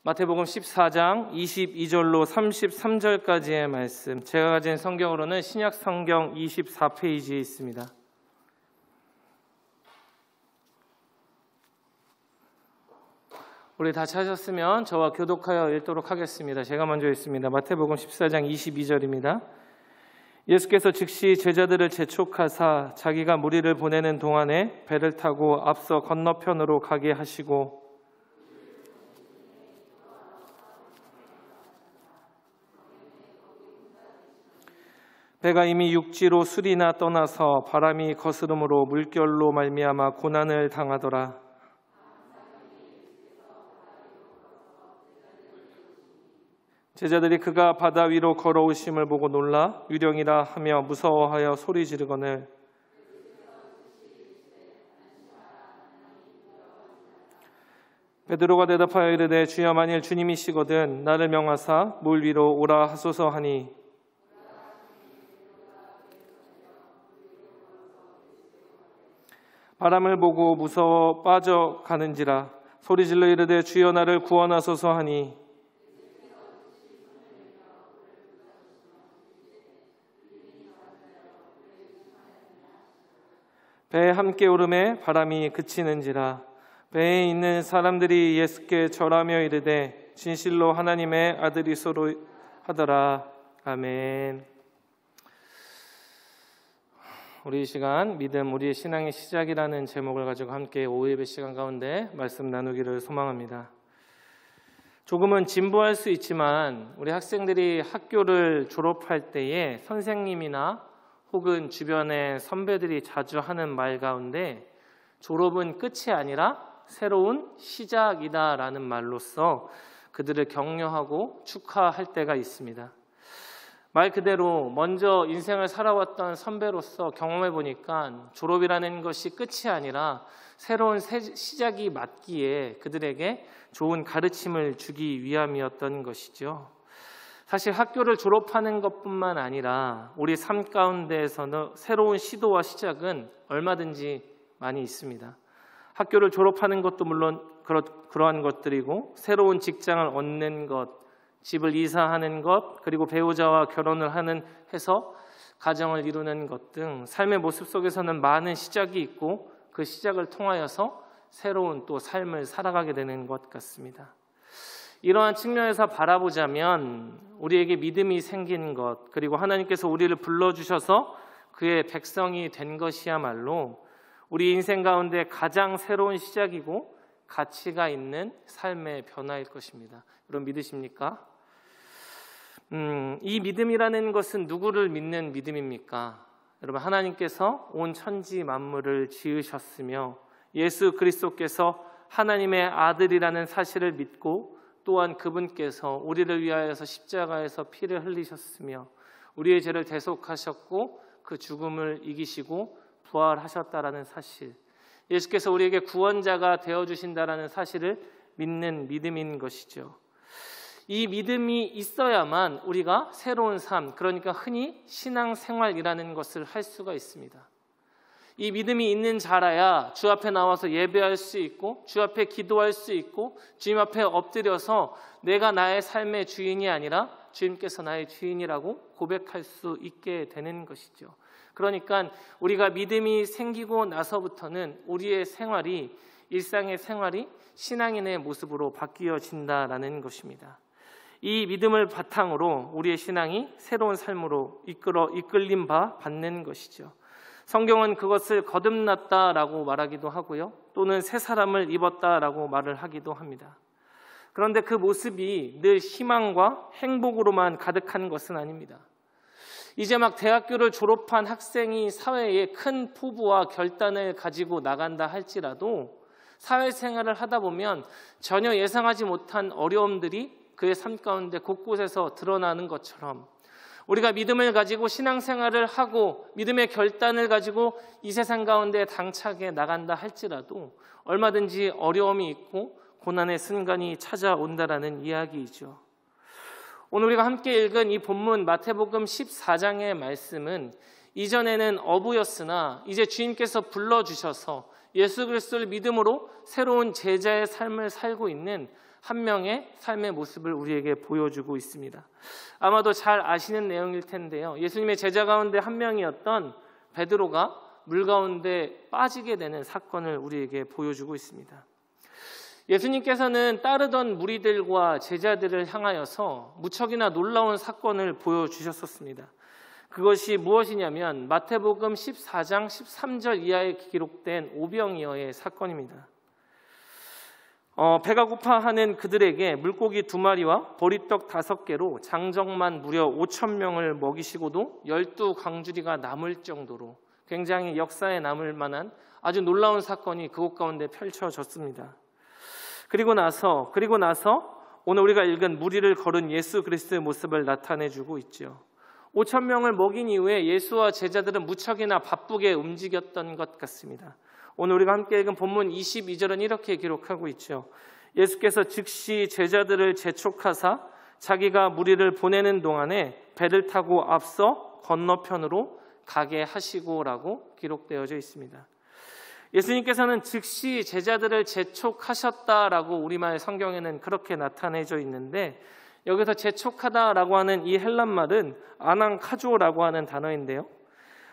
마태복음 14장 22절로 33절까지의 말씀, 제가 가진 성경으로는 신약 성경 24페이지에 있습니다. 우리 다 찾았으면 저와 교독하여 읽도록 하겠습니다. 제가 먼저 읽습니다. 마태복음 14장 22절입니다. 예수께서 즉시 제자들을 재촉하사 자기가 무리를 보내는 동안에 배를 타고 앞서 건너편으로 가게 하시고 배가 이미 육지로 수리나 떠나서 바람이 거스름으로 물결로 말미암아 고난을 당하더라. 제자들이 그가 바다 위로 걸어오심을 보고 놀라 유령이라 하며 무서워하여 소리 지르거늘 베드로가 대답하여 이르되 주여 만일 주님이시거든 나를 명하사 물 위로 오라 하소서 하니 바람을 보고 무서워 빠져가는지라 소리질러 이르되 주여 나를 구원하소서 하니 배에 함께 오름에 바람이 그치는지라 배에 있는 사람들이 예수께 절하며 이르되 진실로 하나님의 아들이소로 하더라. 아멘. 우리 이 시간 믿음 우리의 신앙의 시작이라는 제목을 가지고 함께 오후 예배 시간 가운데 말씀 나누기를 소망합니다. 조금은 진부할 수 있지만 우리 학생들이 학교를 졸업할 때에 선생님이나 혹은 주변의 선배들이 자주 하는 말 가운데 졸업은 끝이 아니라 새로운 시작이다라는 말로써 그들을 격려하고 축하할 때가 있습니다. 말 그대로 먼저 인생을 살아왔던 선배로서 경험해 보니까 졸업이라는 것이 끝이 아니라 새로운 시작이 맞기에 그들에게 좋은 가르침을 주기 위함이었던 것이죠. 사실 학교를 졸업하는 것뿐만 아니라 우리 삶 가운데에서는 새로운 시도와 시작은 얼마든지 많이 있습니다. 학교를 졸업하는 것도 물론 그러한 것들이고 새로운 직장을 얻는 것, 집을 이사하는 것, 그리고 배우자와 결혼을 해서 가정을 이루는 것 등 삶의 모습 속에서는 많은 시작이 있고 그 시작을 통하여서 새로운 또 삶을 살아가게 되는 것 같습니다. 이러한 측면에서 바라보자면 우리에게 믿음이 생긴 것, 그리고 하나님께서 우리를 불러주셔서 그의 백성이 된 것이야말로 우리 인생 가운데 가장 새로운 시작이고 가치가 있는 삶의 변화일 것입니다. 여러분 믿으십니까? 이 믿음이라는 것은 누구를 믿는 믿음입니까? 여러분 하나님께서 온 천지 만물을 지으셨으며 예수 그리스도께서 하나님의 아들이라는 사실을 믿고 또한 그분께서 우리를 위하여서 십자가에서 피를 흘리셨으며 우리의 죄를 대속하셨고 그 죽음을 이기시고 부활하셨다라는 사실, 예수께서 우리에게 구원자가 되어주신다라는 사실을 믿는 믿음인 것이죠. 이 믿음이 있어야만 우리가 새로운 삶, 그러니까 흔히 신앙생활이라는 것을 할 수가 있습니다. 이 믿음이 있는 자라야 주 앞에 나와서 예배할 수 있고 주 앞에 기도할 수 있고 주님 앞에 엎드려서 내가 나의 삶의 주인이 아니라 주님께서 나의 주인이라고 고백할 수 있게 되는 것이죠. 그러니까 우리가 믿음이 생기고 나서부터는 우리의 생활이, 일상의 생활이 신앙인의 모습으로 바뀌어진다라는 것입니다. 이 믿음을 바탕으로 우리의 신앙이 새로운 삶으로 이끌림 받는 것이죠. 성경은 그것을 거듭났다라고 말하기도 하고요. 또는 새 사람을 입었다라고 말을 하기도 합니다. 그런데 그 모습이 늘 희망과 행복으로만 가득한 것은 아닙니다. 이제 막 대학교를 졸업한 학생이 사회에 큰 포부와 결단을 가지고 나간다 할지라도 사회생활을 하다 보면 전혀 예상하지 못한 어려움들이 그의 삶 가운데 곳곳에서 드러나는 것처럼 우리가 믿음을 가지고 신앙생활을 하고 믿음의 결단을 가지고 이 세상 가운데 당차게 나간다 할지라도 얼마든지 어려움이 있고 고난의 순간이 찾아온다라는 이야기이죠. 오늘 우리가 함께 읽은 이 본문 마태복음 14장의 말씀은 이전에는 어부였으나 이제 주님께서 불러주셔서 예수 그리스도를 믿음으로 새로운 제자의 삶을 살고 있는 한 명의 삶의 모습을 우리에게 보여주고 있습니다. 아마도 잘 아시는 내용일 텐데요. 예수님의 제자 가운데 한 명이었던 베드로가 물 가운데 빠지게 되는 사건을 우리에게 보여주고 있습니다. 예수님께서는 따르던 무리들과 제자들을 향하여서 무척이나 놀라운 사건을 보여주셨었습니다. 그것이 무엇이냐면 마태복음 14장 13절 이하에 기록된 오병이어의 사건입니다. 배가 고파하는 그들에게 물고기 2마리와 보리떡 5개로 장정만 무려 5,000명을 먹이시고도 12광주리가 남을 정도로 굉장히 역사에 남을 만한 아주 놀라운 사건이 그곳 가운데 펼쳐졌습니다. 그리고 나서 오늘 우리가 읽은 무리를 걸은 예수 그리스도의 모습을 나타내주고 있죠. 5,000명을 먹인 이후에 예수와 제자들은 무척이나 바쁘게 움직였던 것 같습니다. 오늘 우리가 함께 읽은 본문 22절은 이렇게 기록하고 있죠. 예수께서 즉시 제자들을 재촉하사 자기가 무리를 보내는 동안에 배를 타고 앞서 건너편으로 가게 하시고라고 기록되어져 있습니다. 예수님께서는 즉시 제자들을 재촉하셨다라고 우리말 성경에는 그렇게 나타내져 있는데 여기서 재촉하다라고 하는 이 헬란 말은 아낭카조라고 하는 단어인데요.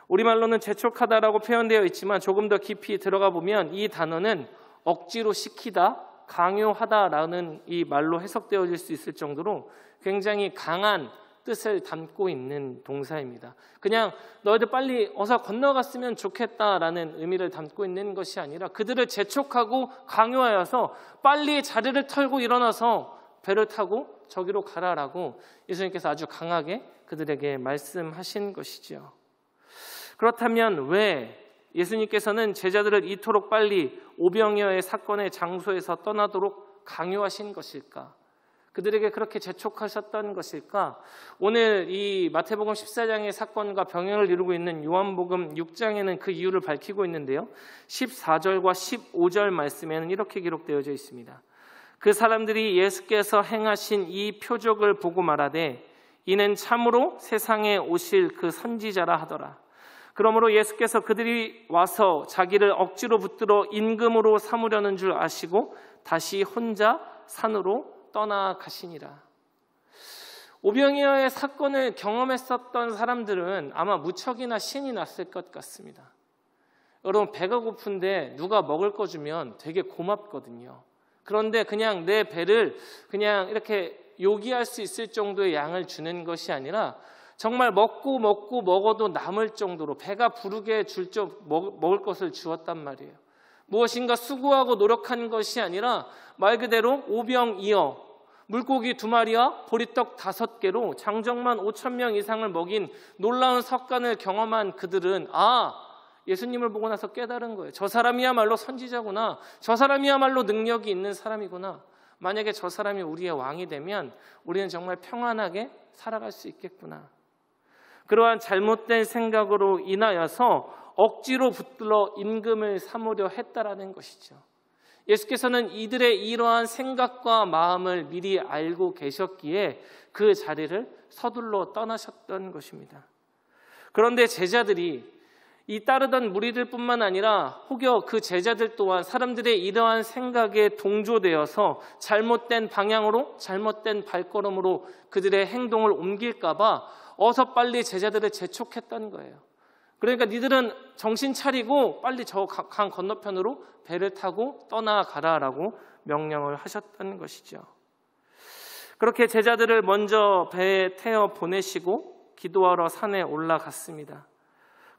우리말로는 재촉하다라고 표현되어 있지만 조금 더 깊이 들어가 보면 이 단어는 억지로 시키다, 강요하다라는 이 말로 해석되어질 수 있을 정도로 굉장히 강한 뜻을 담고 있는 동사입니다. 그냥 너희들 빨리 어서 건너갔으면 좋겠다라는 의미를 담고 있는 것이 아니라 그들을 재촉하고 강요하여서 빨리 자리를 털고 일어나서 배를 타고 저기로 가라라고 예수님께서 아주 강하게 그들에게 말씀하신 것이죠. 그렇다면 왜 예수님께서는 제자들을 이토록 빨리 오병이어의 사건의 장소에서 떠나도록 강요하신 것일까? 그들에게 그렇게 재촉하셨던 것일까? 오늘 이 마태복음 14장의 사건과 병행을 이루고 있는 요한복음 6장에는 그 이유를 밝히고 있는데요. 14절과 15절 말씀에는 이렇게 기록되어져 있습니다. 그 사람들이 예수께서 행하신 이 표적을 보고 말하되 이는 참으로 세상에 오실 그 선지자라 하더라. 그러므로 예수께서 그들이 와서 자기를 억지로 붙들어 임금으로 삼으려는 줄 아시고 다시 혼자 산으로 떠나가시니라. 오병이어의 사건을 경험했었던 사람들은 아마 무척이나 신이 났을 것 같습니다. 여러분, 배가 고픈데 누가 먹을 거 주면 되게 고맙거든요. 그런데 그냥 내 배를 그냥 이렇게 요기할 수 있을 정도의 양을 주는 것이 아니라 정말 먹어도 남을 정도로 배가 부르게 먹을 것을 주었단 말이에요. 무엇인가 수고하고 노력한 것이 아니라 말 그대로 오병이어 물고기 2마리와 보리떡 5개로 장정만 5,000명 이상을 먹인 놀라운 석간을 경험한 그들은 예수님을 보고 나서 깨달은 거예요. 저 사람이야말로 선지자구나. 저 사람이야말로 능력이 있는 사람이구나. 만약에 저 사람이 우리의 왕이 되면 우리는 정말 평안하게 살아갈 수 있겠구나. 그러한 잘못된 생각으로 인하여서 억지로 붙들어 임금을 삼으려 했다라는 것이죠. 예수께서는 이들의 이러한 생각과 마음을 미리 알고 계셨기에 그 자리를 서둘러 떠나셨던 것입니다. 그런데 제자들이 이 따르던 무리들뿐만 아니라 혹여 그 제자들 또한 사람들의 이러한 생각에 동조되어서 잘못된 방향으로 잘못된 발걸음으로 그들의 행동을 옮길까 봐 어서 빨리 제자들을 재촉했던 거예요. 그러니까 니들은 정신 차리고 빨리 저 강 건너편으로 배를 타고 떠나가라라고 명령을 하셨던 것이죠. 그렇게 제자들을 먼저 배에 태워 보내시고 기도하러 산에 올라갔습니다.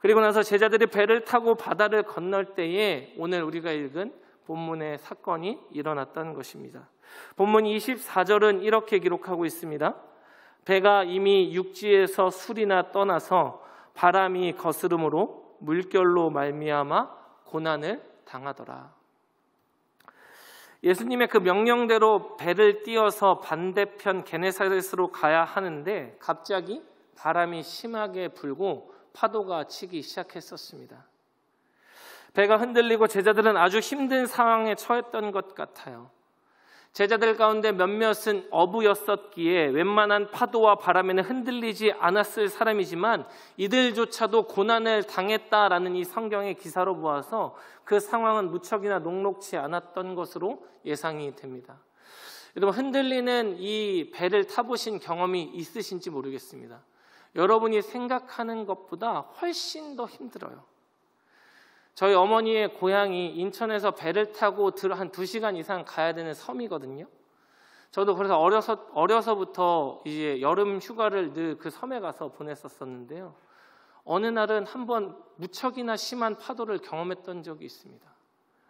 그리고 나서 제자들이 배를 타고 바다를 건널 때에 오늘 우리가 읽은 본문의 사건이 일어났던 것입니다. 본문 24절은 이렇게 기록하고 있습니다. 배가 이미 육지에서 술이나 떠나서 바람이 거스름으로 물결로 말미암아 고난을 당하더라. 예수님의 그 명령대로 배를 띄어서 반대편 게네사렛으로 가야 하는데 갑자기 바람이 심하게 불고 파도가 치기 시작했었습니다. 배가 흔들리고 제자들은 아주 힘든 상황에 처했던 것 같아요. 제자들 가운데 몇몇은 어부였었기에 웬만한 파도와 바람에는 흔들리지 않았을 사람이지만 이들조차도 고난을 당했다라는 이 성경의 기사로 보아서 그 상황은 무척이나 녹록지 않았던 것으로 예상이 됩니다. 여러분, 흔들리는 이 배를 타보신 경험이 있으신지 모르겠습니다. 여러분이 생각하는 것보다 훨씬 더 힘들어요. 저희 어머니의 고향이 인천에서 배를 타고 한 2시간 이상 가야 되는 섬이거든요. 저도 그래서 어려서부터 이제 여름 휴가를 늘 그 섬에 가서 보냈었었는데요. 어느 날은 한번 무척이나 심한 파도를 경험했던 적이 있습니다.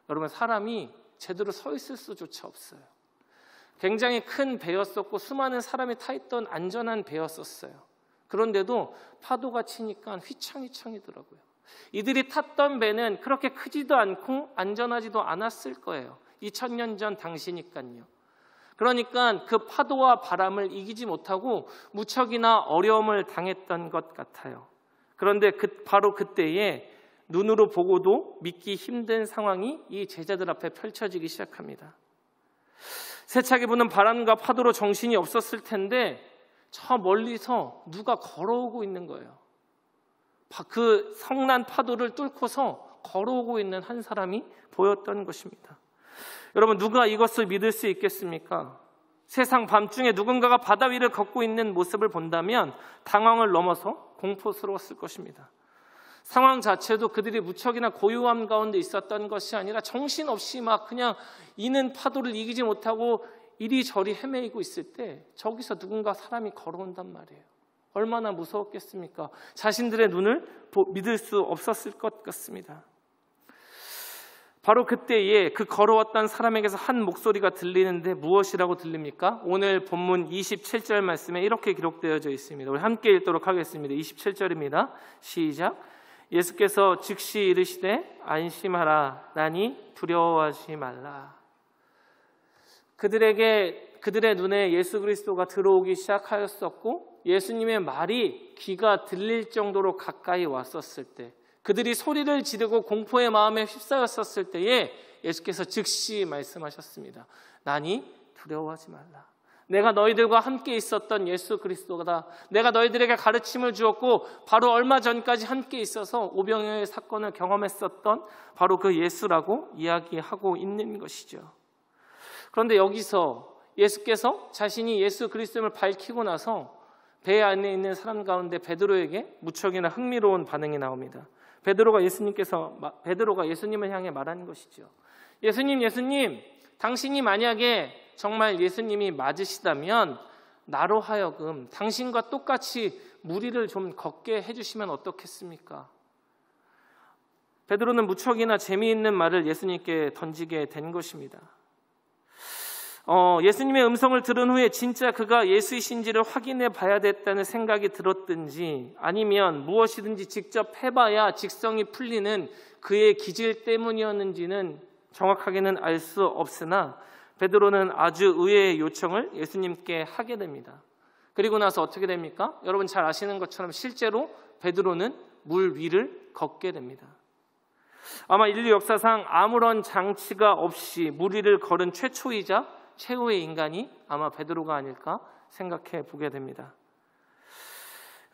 여러분, 사람이 제대로 서 있을 수조차 없어요. 굉장히 큰 배였었고 수많은 사람이 타 있던 안전한 배였었어요. 그런데도 파도가 치니까 휘청휘청이더라고요. 이들이 탔던 배는 그렇게 크지도 않고 안전하지도 않았을 거예요. 2000년 전 당시니까요. 그러니까 그 파도와 바람을 이기지 못하고 무척이나 어려움을 당했던 것 같아요. 그런데 바로 그때에 눈으로 보고도 믿기 힘든 상황이 이 제자들 앞에 펼쳐지기 시작합니다. 세차게 부는 바람과 파도로 정신이 없었을 텐데 저 멀리서 누가 걸어오고 있는 거예요. 그 성난 파도를 뚫고서 걸어오고 있는 한 사람이 보였던 것입니다. 여러분, 누가 이것을 믿을 수 있겠습니까? 세상 밤중에 누군가가 바다 위를 걷고 있는 모습을 본다면 당황을 넘어서 공포스러웠을 것입니다. 상황 자체도 그들이 무척이나 고요함 가운데 있었던 것이 아니라 정신없이 막 그냥 이는 파도를 이기지 못하고 이리저리 헤매이고 있을 때 저기서 누군가 사람이 걸어온단 말이에요. 얼마나 무서웠겠습니까? 자신들의 눈을 믿을 수 없었을 것 같습니다. 바로 그때에 그 걸어왔던 사람에게서 한 목소리가 들리는데 무엇이라고 들립니까? 오늘 본문 27절 말씀에 이렇게 기록되어져 있습니다. 우리 함께 읽도록 하겠습니다. 27절입니다. 시작. 예수께서 즉시 이르시되 안심하라. 나니 두려워하지 말라. 그들의 눈에 예수 그리스도가 들어오기 시작하였었고 예수님의 말이 귀가 들릴 정도로 가까이 왔었을 때, 그들이 소리를 지르고 공포의 마음에 휩싸였었을 때에 예수께서 즉시 말씀하셨습니다. 나니 두려워하지 말라. 내가 너희들과 함께 있었던 예수 그리스도다. 내가 너희들에게 가르침을 주었고 바로 얼마 전까지 함께 있어서 오병이어의 사건을 경험했었던 바로 그 예수라고 이야기하고 있는 것이죠. 그런데 여기서 예수께서 자신이 예수 그리스도를 밝히고 나서 배 안에 있는 사람 가운데 베드로에게 무척이나 흥미로운 반응이 나옵니다. 베드로가 예수님을 향해 말하는 것이죠. 예수님, 당신이 만약에 정말 예수님이 맞으시다면 나로 하여금 당신과 똑같이 무리를 좀 걷게 해주시면 어떻겠습니까? 베드로는 무척이나 재미있는 말을 예수님께 던지게 된 것입니다. 예수님의 음성을 들은 후에 진짜 그가 예수이신지를 확인해 봐야 됐다는 생각이 들었든지 아니면 무엇이든지 직접 해봐야 직성이 풀리는 그의 기질 때문이었는지는 정확하게는 알 수 없으나 베드로는 아주 의외의 요청을 예수님께 하게 됩니다. 그리고 나서 어떻게 됩니까? 여러분 잘 아시는 것처럼 실제로 베드로는 물 위를 걷게 됩니다. 아마 인류 역사상 아무런 장치가 없이 물 위를 걸은 최초이자 최후의 인간이 아마 베드로가 아닐까 생각해 보게 됩니다.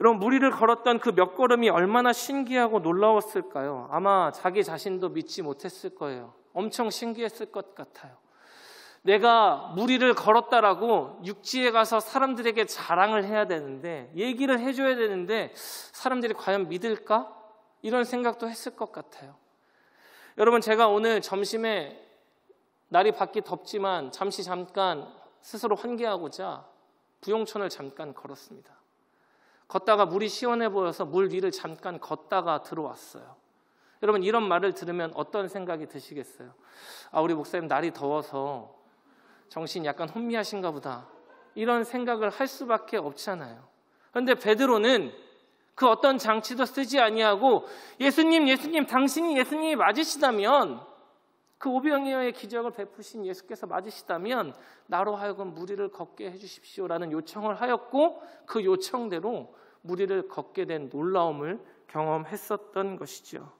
여러분, 물 위를 걸었던 그 몇 걸음이 얼마나 신기하고 놀라웠을까요? 아마 자기 자신도 믿지 못했을 거예요. 엄청 신기했을 것 같아요. 내가 물 위를 걸었다라고 육지에 가서 사람들에게 자랑을 해야 되는데, 얘기를 해줘야 되는데 사람들이 과연 믿을까? 이런 생각도 했을 것 같아요. 여러분, 제가 오늘 점심에 날이 밖이 덥지만 잠깐 스스로 환기하고자 부용천을 잠깐 걸었습니다. 걷다가 물이 시원해 보여서 물 위를 잠깐 걷다가 들어왔어요. 여러분, 이런 말을 들으면 어떤 생각이 드시겠어요? 우리 목사님 날이 더워서 정신이 약간 혼미하신가 보다. 이런 생각을 할 수밖에 없잖아요. 그런데 베드로는 그 어떤 장치도 쓰지 아니하고 예수님, 당신이 예수님이 맞으시다면, 그 오병이어의 기적을 베푸신 예수께서 맞으시다면 나로 하여금 물 위를 걷게 해주십시오라는 요청을 하였고, 그 요청대로 물 위를 걷게 된 놀라움을 경험했었던 것이죠.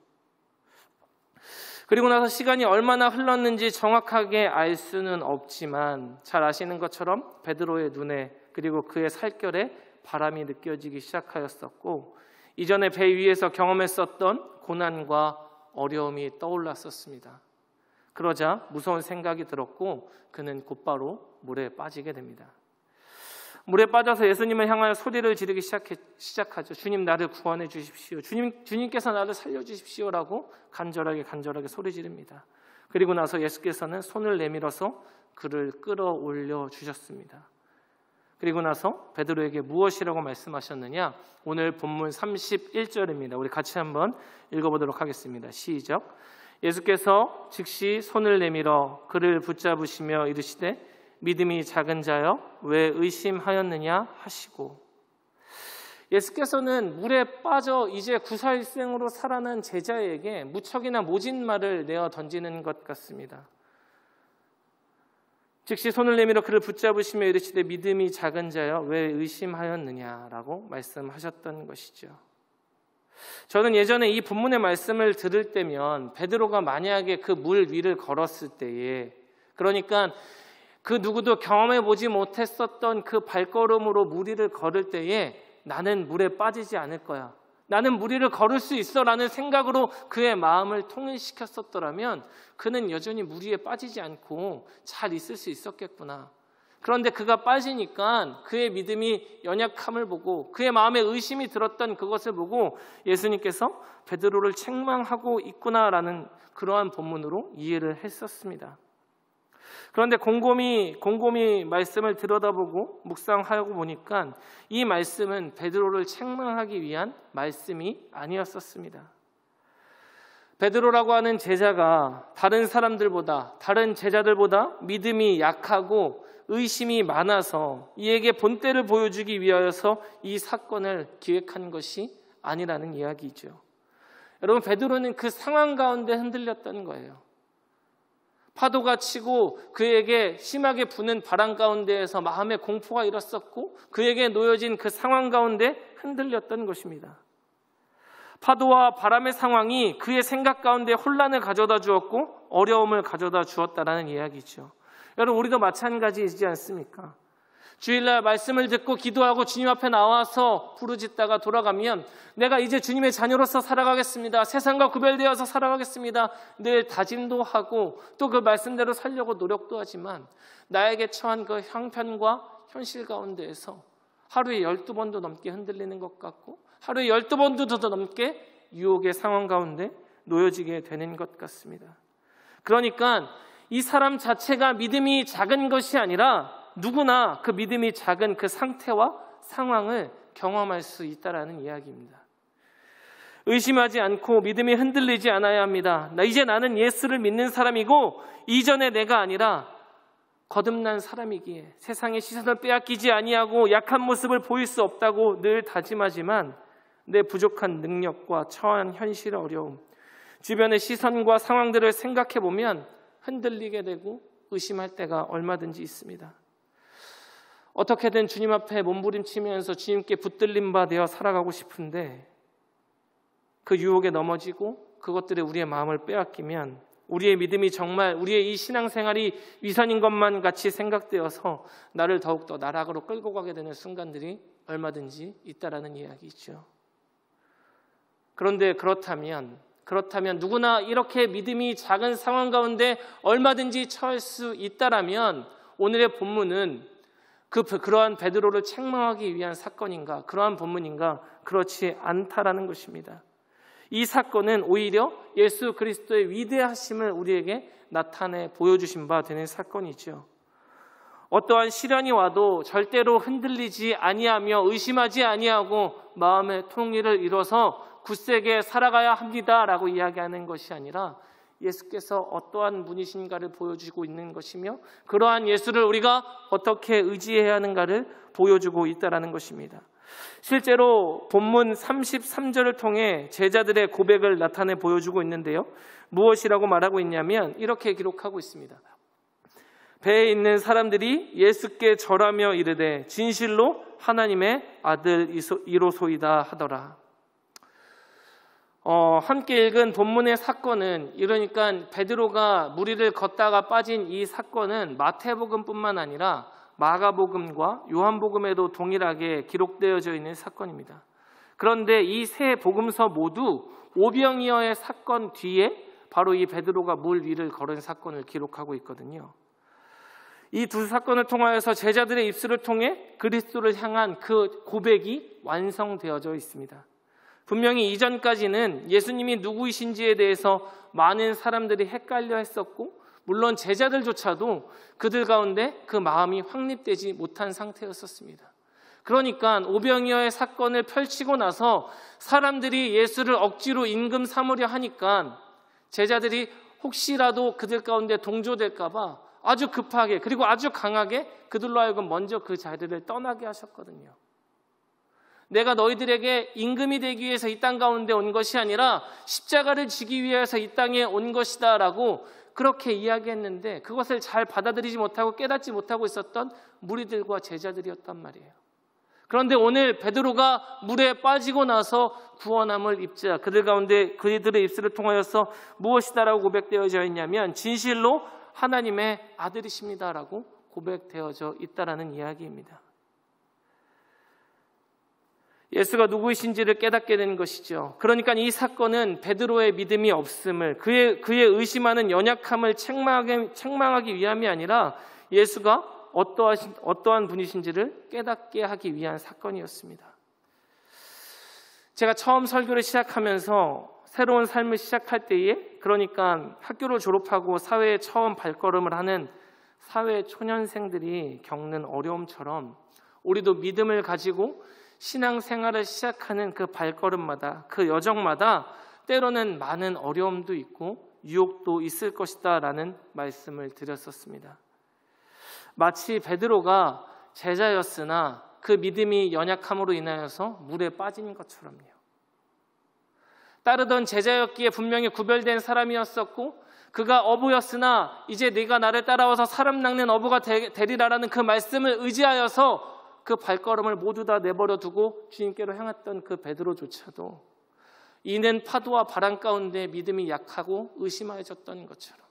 그리고 나서 시간이 얼마나 흘렀는지 정확하게 알 수는 없지만 잘 아시는 것처럼 베드로의 눈에 그리고 그의 살결에 바람이 느껴지기 시작하였었고 이전에 배 위에서 경험했었던 고난과 어려움이 떠올랐었습니다. 그러자 무서운 생각이 들었고 그는 곧바로 물에 빠지게 됩니다. 물에 빠져서 예수님을 향하여 소리를 지르기 시작하죠. 주님, 나를 구원해 주십시오. 주님께서 나를 살려주십시오라고 간절하게 소리 지릅니다. 그리고 나서 예수께서는 손을 내밀어서 그를 끌어올려 주셨습니다. 그리고 나서 베드로에게 무엇이라고 말씀하셨느냐? 오늘 본문 31절입니다. 우리 같이 한번 읽어보도록 하겠습니다. 시작. 예수께서 즉시 손을 내밀어 그를 붙잡으시며 이르시되 믿음이 작은 자여 왜 의심하였느냐 하시고, 예수께서는 물에 빠져 이제 구사일생으로 살아난 제자에게 무척이나 모진 말을 내어 던지는 것 같습니다. 즉시 손을 내밀어 그를 붙잡으시며 이르시되 믿음이 작은 자여 왜 의심하였느냐라고 말씀하셨던 것이죠. 저는 예전에 이 본문의 말씀을 들을 때면 베드로가 만약에 그 물 위를 걸었을 때에, 그러니까 그 누구도 경험해 보지 못했었던 그 발걸음으로 물 위를 걸을 때에 나는 물에 빠지지 않을 거야, 나는 물 위를 걸을 수 있어 라는 생각으로 그의 마음을 통일시켰었더라면 그는 여전히 물 위에 빠지지 않고 잘 있을 수 있었겠구나. 그런데 그가 빠지니까 그의 믿음이 연약함을 보고 그의 마음에 의심이 들었던 그것을 보고 예수님께서 베드로를 책망하고 있구나라는 그러한 본문으로 이해를 했었습니다. 그런데 곰곰이 말씀을 들여다보고 묵상하고 보니까 이 말씀은 베드로를 책망하기 위한 말씀이 아니었었습니다. 베드로라고 하는 제자가 다른 사람들보다, 다른 제자들보다 믿음이 약하고 의심이 많아서 이에게 본때를 보여주기 위하여서 이 사건을 기획한 것이 아니라는 이야기죠. 여러분, 베드로는 그 상황 가운데 흔들렸던 거예요. 파도가 치고 그에게 심하게 부는 바람 가운데에서 마음의 공포가 일었었고 그에게 놓여진 그 상황 가운데 흔들렸던 것입니다. 파도와 바람의 상황이 그의 생각 가운데 혼란을 가져다 주었고 어려움을 가져다 주었다라는 이야기죠. 여러분, 우리도 마찬가지이지 않습니까? 주일날 말씀을 듣고 기도하고 주님 앞에 나와서 부르짖다가 돌아가면 내가 이제 주님의 자녀로서 살아가겠습니다, 세상과 구별되어서 살아가겠습니다, 늘 다짐도 하고 또 그 말씀대로 살려고 노력도 하지만 나에게 처한 그 형편과 현실 가운데에서 하루에 12번도 넘게 흔들리는 것 같고 하루에 12번도 더 넘게 유혹의 상황 가운데 놓여지게 되는 것 같습니다. 그러니까 이 사람 자체가 믿음이 작은 것이 아니라 누구나 그 믿음이 작은 그 상태와 상황을 경험할 수 있다라는 이야기입니다. 의심하지 않고 믿음이 흔들리지 않아야 합니다. 이제 나는 예수를 믿는 사람이고 이전의 내가 아니라 거듭난 사람이기에 세상의 시선을 빼앗기지 아니하고 약한 모습을 보일 수 없다고 늘 다짐하지만 내 부족한 능력과 처한 현실의 어려움, 주변의 시선과 상황들을 생각해 보면 흔들리게 되고 의심할 때가 얼마든지 있습니다. 어떻게든 주님 앞에 몸부림치면서 주님께 붙들림 바 되어 살아가고 싶은데 그 유혹에 넘어지고 그것들에 우리의 마음을 빼앗기면 우리의 믿음이 정말 우리의 이 신앙생활이 위선인 것만 같이 생각되어서 나를 더욱더 나락으로 끌고 가게 되는 순간들이 얼마든지 있다라는 이야기죠. 그런데 그렇다면 누구나 이렇게 믿음이 작은 상황 가운데 얼마든지 처할 수 있다라면 오늘의 본문은 그러한 베드로를 책망하기 위한 사건인가, 그러한 본문인가? 그렇지 않다라는 것입니다. 이 사건은 오히려 예수 그리스도의 위대하심을 우리에게 나타내 보여주신 바 되는 사건이죠. 어떠한 시련이 와도 절대로 흔들리지 아니하며 의심하지 아니하고 마음의 통일을 이뤄서 굳세게 살아가야 합니다라고 이야기하는 것이 아니라 예수께서 어떠한 분이신가를 보여주고 있는 것이며 그러한 예수를 우리가 어떻게 의지해야 하는가를 보여주고 있다는 것입니다. 실제로 본문 33절을 통해 제자들의 고백을 나타내 보여주고 있는데요. 무엇이라고 말하고 있냐면 이렇게 기록하고 있습니다. 배에 있는 사람들이 예수께 절하며 이르되 진실로 하나님의 아들이로소이다 하더라. 함께 읽은 본문의 사건은, 이러니까 베드로가 물 위를 걷다가 빠진 이 사건은 마태복음뿐만 아니라 마가복음과 요한복음에도 동일하게 기록되어져 있는 사건입니다. 그런데 이 세 복음서 모두 오병이어의 사건 뒤에 바로 이 베드로가 물 위를 걸은 사건을 기록하고 있거든요. 이 두 사건을 통하여서 제자들의 입술을 통해 그리스도를 향한 그 고백이 완성되어져 있습니다. 분명히 이전까지는 예수님이 누구이신지에 대해서 많은 사람들이 헷갈려 했었고, 물론 제자들조차도 그들 가운데 그 마음이 확립되지 못한 상태였었습니다. 그러니까 오병이어의 사건을 펼치고 나서 사람들이 예수를 억지로 임금 삼으려 하니까 제자들이 혹시라도 그들 가운데 동조될까 봐 아주 급하게, 그리고 아주 강하게 그들로 하여금 먼저 그 자리를 떠나게 하셨거든요. 내가 너희들에게 임금이 되기 위해서 이 땅 가운데 온 것이 아니라 십자가를 지기 위해서 이 땅에 온 것이다 라고 그렇게 이야기했는데, 그것을 잘 받아들이지 못하고 깨닫지 못하고 있었던 무리들과 제자들이었단 말이에요. 그런데 오늘 베드로가 물에 빠지고 나서 구원함을 입자, 그들 가운데 그들의 입술을 통하여서 무엇이다라고 고백되어져 있냐면 진실로 하나님의 아들이십니다라고 고백되어져 있다라는 이야기입니다. 예수가 누구이신지를 깨닫게 되는 것이죠. 그러니까 이 사건은 베드로의 믿음이 없음을, 그의 의심하는 연약함을 책망하기 위함이 아니라 예수가 어떠한 분이신지를 깨닫게 하기 위한 사건이었습니다. 제가 처음 설교를 시작하면서 새로운 삶을 시작할 때에, 그러니까 학교를 졸업하고 사회에 처음 발걸음을 하는 사회 초년생들이 겪는 어려움처럼 우리도 믿음을 가지고 신앙생활을 시작하는 그 발걸음마다, 그 여정마다 때로는 많은 어려움도 있고 유혹도 있을 것이다 라는 말씀을 드렸었습니다. 마치 베드로가 제자였으나 그 믿음이 연약함으로 인하여서 물에 빠진 것처럼요. 따르던 제자였기에 분명히 구별된 사람이었었고, 그가 어부였으나 이제 네가 나를 따라와서 사람 낚는 어부가 되리라라는 그 말씀을 의지하여서 그 발걸음을 모두 다 내버려 두고 주님께로 향했던 그 베드로조차도 이는 파도와 바람 가운데 믿음이 약하고 의심하여졌던 것처럼,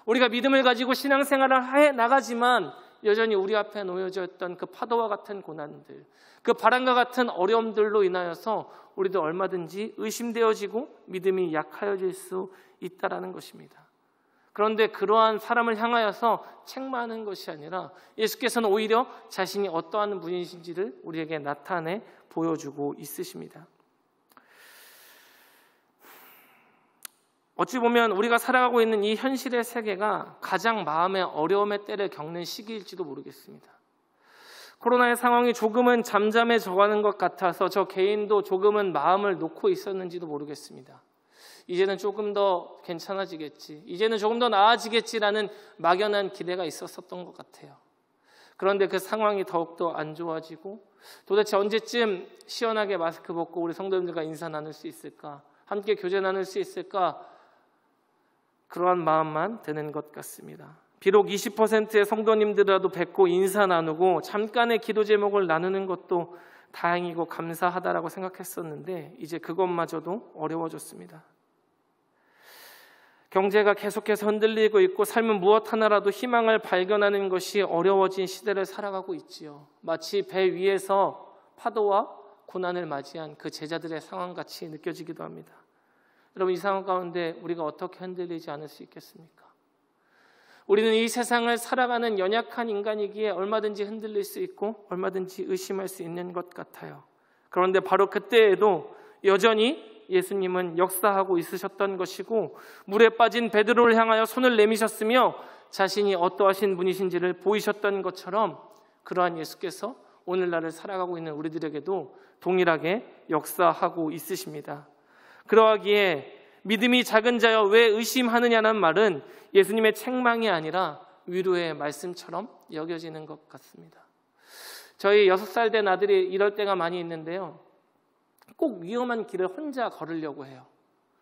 우리가 믿음을 가지고 신앙생활을 해 나가지만 여전히 우리 앞에 놓여져 있던 그 파도와 같은 고난들, 그 바람과 같은 어려움들로 인하여서 우리도 얼마든지 의심되어지고 믿음이 약하여질 수 있다라는 것입니다. 그런데 그러한 사람을 향하여서 책망하는 것이 아니라 예수께서는 오히려 자신이 어떠한 분이신지를 우리에게 나타내 보여주고 있으십니다. 어찌 보면 우리가 살아가고 있는 이 현실의 세계가 가장 마음의 어려움의 때를 겪는 시기일지도 모르겠습니다. 코로나의 상황이 조금은 잠잠해져가는 것 같아서 저 개인도 조금은 마음을 놓고 있었는지도 모르겠습니다. 이제는 조금 더 괜찮아지겠지, 이제는 조금 더 나아지겠지라는 막연한 기대가 있었던 것 같아요. 그런데 그 상황이 더욱더 안 좋아지고, 도대체 언제쯤 시원하게 마스크 벗고 우리 성도님들과 인사 나눌 수 있을까, 함께 교제 나눌 수 있을까, 그러한 마음만 드는 것 같습니다. 비록 20%의 성도님들이라도 뵙고 인사 나누고 잠깐의 기도 제목을 나누는 것도 다행이고 감사하다라고 생각했었는데 이제 그것마저도 어려워졌습니다. 경제가 계속해서 흔들리고 있고 삶은 무엇 하나라도 희망을 발견하는 것이 어려워진 시대를 살아가고 있지요. 마치 배 위에서 파도와 고난을 맞이한 그 제자들의 상황같이 느껴지기도 합니다. 여러분, 이 상황 가운데 우리가 어떻게 흔들리지 않을 수 있겠습니까? 우리는 이 세상을 살아가는 연약한 인간이기에 얼마든지 흔들릴 수 있고 얼마든지 의심할 수 있는 것 같아요. 그런데 바로 그때에도 여전히 예수님은 역사하고 있으셨던 것이고, 물에 빠진 베드로를 향하여 손을 내미셨으며 자신이 어떠하신 분이신지를 보이셨던 것처럼 그러한 예수께서 오늘날을 살아가고 있는 우리들에게도 동일하게 역사하고 있으십니다. 그러하기에 믿음이 작은 자여 왜 의심하느냐는 말은 예수님의 책망이 아니라 위로의 말씀처럼 여겨지는 것 같습니다. 저희 6살 된 아들이 이럴 때가 많이 있는데요, 꼭 위험한 길을 혼자 걸으려고 해요.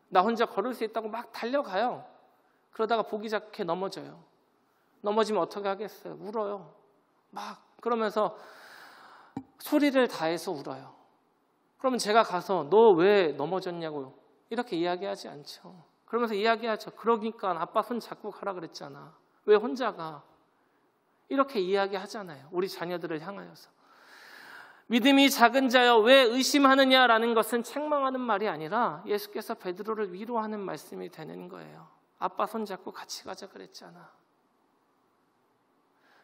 나 혼자 걸을 수 있다고 막 달려가요. 그러다가 보기 좋게 넘어져요. 넘어지면 어떻게 하겠어요? 울어요. 막 그러면서 소리를 다해서 울어요. 그러면 제가 가서 너 왜 넘어졌냐고 이렇게 이야기하지 않죠. 그러면서 이야기하죠. 그러니까 아빠 손 잡고 가라 그랬잖아. 왜 혼자 가? 이렇게 이야기하잖아요. 우리 자녀들을 향하여서. 믿음이 작은 자여 왜 의심하느냐라는 것은 책망하는 말이 아니라 예수께서 베드로를 위로하는 말씀이 되는 거예요. 아빠 손 잡고 같이 가자 그랬잖아.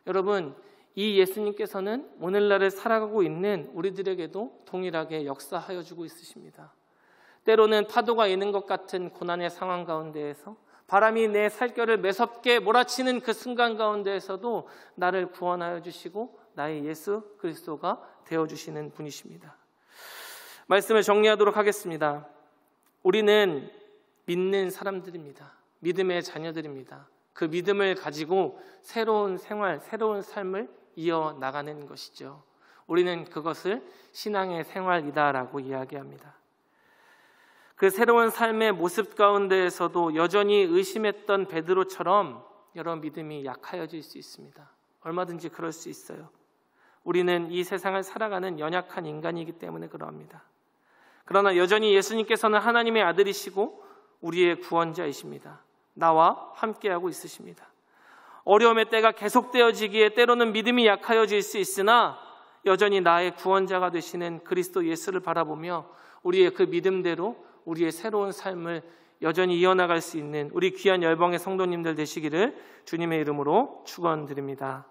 여러분, 이 예수님께서는 오늘날을 살아가고 있는 우리들에게도 동일하게 역사하여 주고 있으십니다. 때로는 파도가 있는 것 같은 고난의 상황 가운데에서, 바람이 내 살결을 매섭게 몰아치는 그 순간 가운데에서도 나를 구원하여 주시고 나의 예수 그리스도가 되어주시는 분이십니다. 말씀을 정리하도록 하겠습니다. 우리는 믿는 사람들입니다. 믿음의 자녀들입니다. 그 믿음을 가지고 새로운 생활, 새로운 삶을 이어나가는 것이죠. 우리는 그것을 신앙의 생활이다라고 이야기합니다. 그 새로운 삶의 모습 가운데에서도 여전히 의심했던 베드로처럼 여러 믿음이 약하여질 수 있습니다. 얼마든지 그럴 수 있어요. 우리는 이 세상을 살아가는 연약한 인간이기 때문에 그러합니다. 그러나 여전히 예수님께서는 하나님의 아들이시고 우리의 구원자이십니다. 나와 함께하고 있으십니다. 어려움의 때가 계속되어지기에 때로는 믿음이 약하여질 수 있으나 여전히 나의 구원자가 되시는 그리스도 예수를 바라보며 우리의 그 믿음대로 우리의 새로운 삶을 여전히 이어나갈 수 있는 우리 귀한 열방의 성도님들 되시기를 주님의 이름으로 축원드립니다.